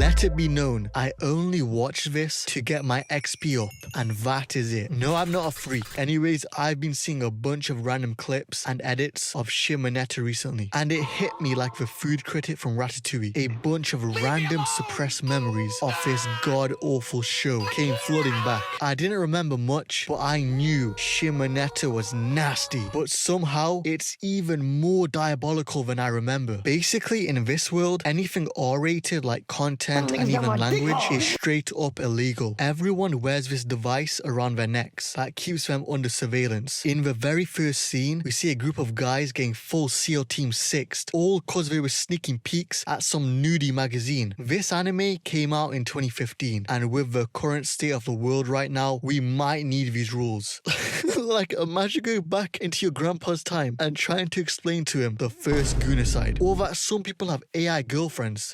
Let it be known, I only watch this to get my XP up, and that is it. No, I'm not a freak. Anyways, I've been seeing a bunch of random clips and edits of Shimoneta recently, and it hit me like the food critic from Ratatouille. A bunch of random suppressed memories of this god-awful show came flooding back. I didn't remember much, but I knew Shimoneta was nasty, but somehow it's even more diabolical than I remember. Basically, in this world, anything R-rated like content and even language is straight up illegal. Everyone wears this device around their necks that keeps them under surveillance. In the very first scene, we see a group of guys getting full SEAL Team 6'd, all cause they were sneaking peeks at some nudie magazine. This anime came out in 2015, and with the current state of the world right now, we might need these rules. Like, imagine going back into your grandpa's time and trying to explain to him the first Goonicide, or that some people have AI girlfriends.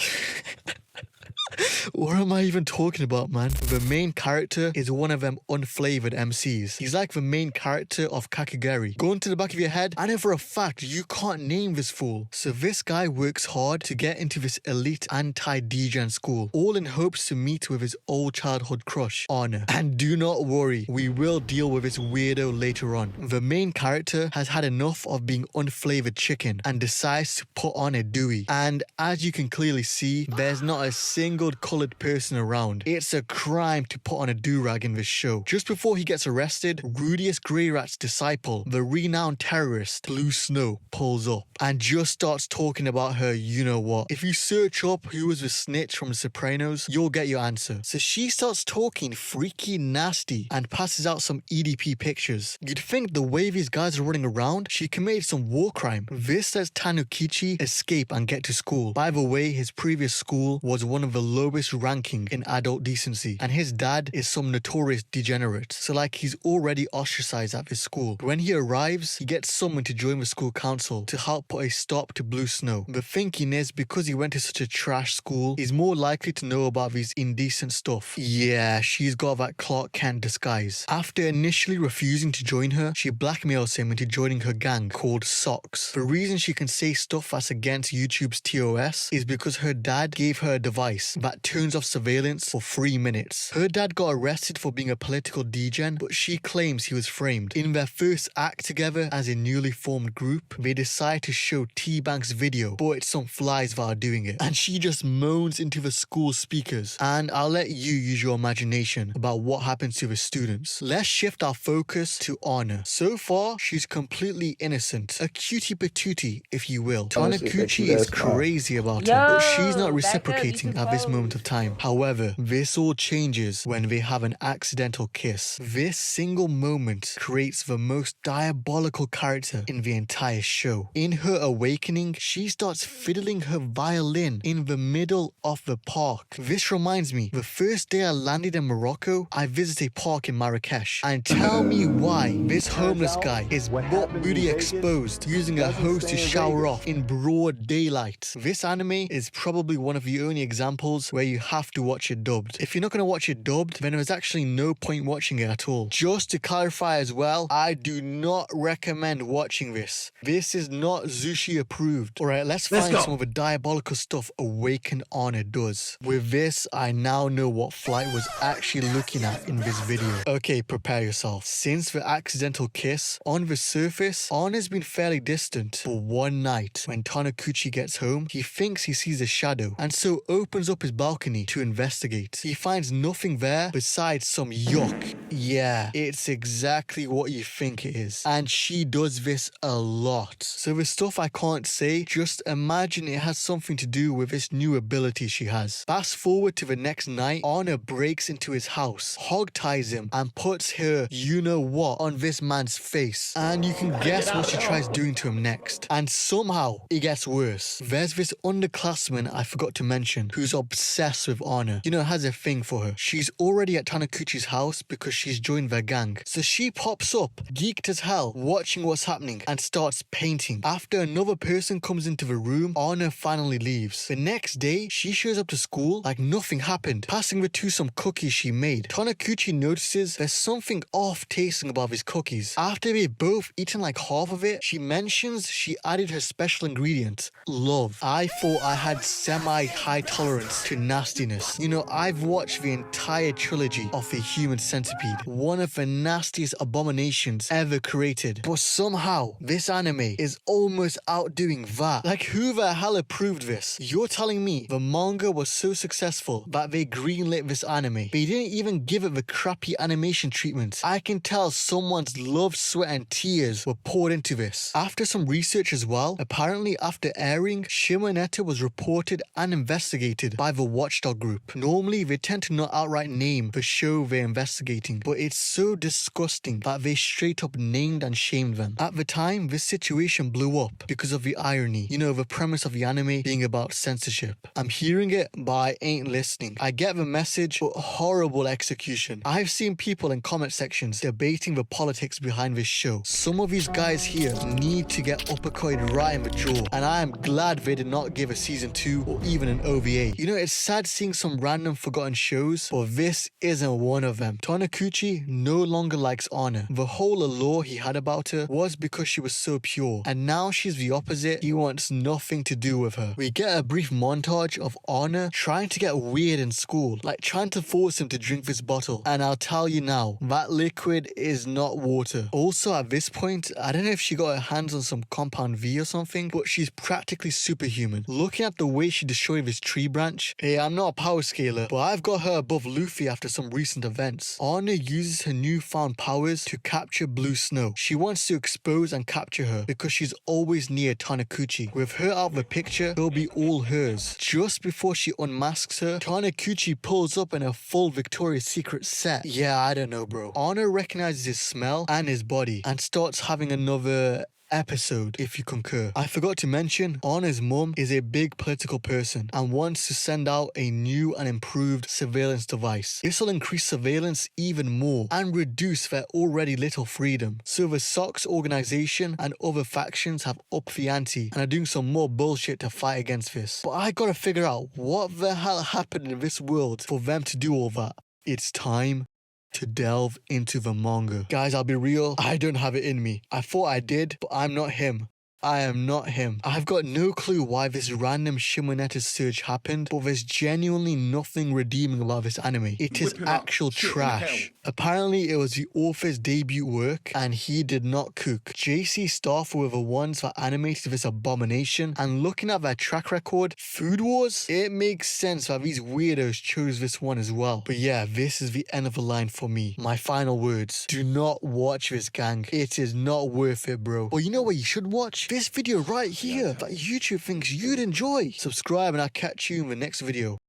What am I even talking about, man? The main character is one of them unflavored MCs. He's like the main character of Kakigari. Go into the back of your head, I know for a fact you can't name this fool. So this guy works hard to get into this elite anti-degen school, all in hopes to meet with his old childhood crush, Honor. And do not worry, we will deal with this weirdo later on. The main character has had enough of being unflavored chicken and decides to put on a Dewey. And as you can clearly see, there's not a single coloured person around. It's a crime to put on a do-rag in this show. Just before he gets arrested, Rudius Greyrat's disciple, the renowned terrorist Blue Snow, pulls up and just starts talking about her you-know-what. If you search up who was the snitch from The Sopranos, you'll get your answer. So she starts talking freaky nasty and passes out some EDP pictures. You'd think the way these guys are running around, she committed some war crime. This lets Tanukichi escape and get to school. By the way, his previous school was one of the lowest ranking in adult decency, and his dad is some notorious degenerate, so like he's already ostracized at this school. When he arrives, he gets summoned to join the school council to help put a stop to Blue Snow. The thinking is, because he went to such a trash school, he's more likely to know about these indecent stuff. Yeah, she's got that Clark Kent disguise. After initially refusing to join her, she blackmails him into joining her gang called Socks. The reason she can say stuff that's against YouTube's TOS is because her dad gave her a device that turns off surveillance for 3 minutes. Her dad got arrested for being a political degen, but she claims he was framed. In their first act together as a newly formed group, they decide to show T-Bank's video, but it's some flies that are doing it. And she just moans into the school speakers. And I'll let you use your imagination about what happens to the students. Let's shift our focus to Honor. So far, she's completely innocent. A cutie patootie, if you will. Tanukichi is crazy about her, but she's not reciprocating at this moment of time. However, this all changes when they have an accidental kiss. This single moment creates the most diabolical character in the entire show. In her awakening, she starts fiddling her violin in the middle of the park. This reminds me, the first day I landed in Morocco, I visited a park in Marrakesh. And tell me why this homeless guy is butt booty exposed, using a hose to shower off in broad daylight. This anime is probably one of the only examples where you have to watch it dubbed. If you're not going to watch it dubbed, then there's actually no point watching it at all. Just to clarify as well, I do not recommend watching this. This is not Zushi approved. Alright, let's find some of the diabolical stuff Awakened Honor does. With this, I now know what Flight was actually looking at in this video. Okay, prepare yourself. Since the accidental kiss, on the surface, Honor's been fairly distant. But one night, when Tanukichi gets home, he thinks he sees a shadow, and so opens up his balcony to investigate. He finds nothing there besides some yuck. Yeah, it's exactly what you think it is. And she does this a lot. So the stuff I can't say, just imagine it has something to do with this new ability she has. Fast forward to the next night, Honor breaks into his house, hog ties him, and puts her you-know-what on this man's face. And you can guess what she tries doing to him next. And somehow, it gets worse. There's this underclassman I forgot to mention, who's obsessed with Honor. You know, has a thing for her. She's already at Tanukichi's house because she's joined their gang. So she pops up, geeked as hell, watching what's happening, and starts painting. After another person comes into the room, Honor finally leaves. The next day, she shows up to school like nothing happened, passing the two some cookies she made. Tanukichi notices there's something off tasting about his cookies. After they've both eaten like half of it, she mentions she added her special ingredient, love. I thought I had semi-high tolerance to nastiness. You know, I've watched the entire trilogy of the Human Centipede, one of the nastiest abominations ever created. But somehow, this anime is almost outdoing that. Like, who the hell approved this? You're telling me the manga was so successful that they greenlit this anime. They didn't even give it the crappy animation treatment. I can tell someone's love, sweat and tears were poured into this. After some research as well, apparently after airing, Shimoneta was reported and investigated by the Watchdog group. Normally, they tend to not outright name the show they're investigating, but it's so disgusting that they straight up named and shamed them. At the time, this situation blew up because of the irony. You know, the premise of the anime being about censorship. I'm hearing it, but I ain't listening. I get the message, but horrible execution. I've seen people in comment sections debating the politics behind this show. Some of these guys here need to get uppercutted right in the jaw, and I am glad they did not give a season 2 or even an OVA. You know, it's sad seeing some random forgotten shows, but this isn't one of them. Taniguchi no longer likes Anna. The whole allure he had about her was because she was so pure, and now she's the opposite. He wants nothing to do with her. We get a brief montage of Anna trying to get weird in school, like trying to force him to drink this bottle, and I'll tell you now, that liquid is not water. Also at this point, I don't know if she got her hands on some compound V or something, but she's practically superhuman. Looking at the way she destroyed this tree branch, hey, I'm not a power scaler, but I've got her above Luffy after some recent events. Anna uses her newfound powers to capture Blue Snow. She wants to expose and capture her because she's always near Taniguchi. With her out of the picture, it'll be all hers. Just before she unmasks her, Taniguchi pulls up in a full Victoria's Secret set. Yeah, I don't know, bro. Anna recognizes his smell and his body and starts having another episode, if you concur. I forgot to mention, Anna's mum is a big political person and wants to send out a new and improved surveillance device. This will increase surveillance even more and reduce their already little freedom. So the SOX organization and other factions have upped the ante and are doing some more bullshit to fight against this. But I gotta figure out what the hell happened in this world for them to do all that. It's time to delve into the manga. Guys, I'll be real, I don't have it in me. I thought I did, but I'm not him. I am not him. I've got no clue why this random Shimoneta surge happened, but there's genuinely nothing redeeming about this anime. It is actual trash. Apparently, it was the author's debut work, and he did not cook. JC Staff were the ones that animated this abomination, and looking at their track record, Food Wars, it makes sense that these weirdos chose this one as well. But yeah, this is the end of the line for me. My final words. Do not watch this, gang. It is not worth it, bro. Or you know what you should watch? This video right here that YouTube thinks you'd enjoy. Subscribe and I'll catch you in the next video.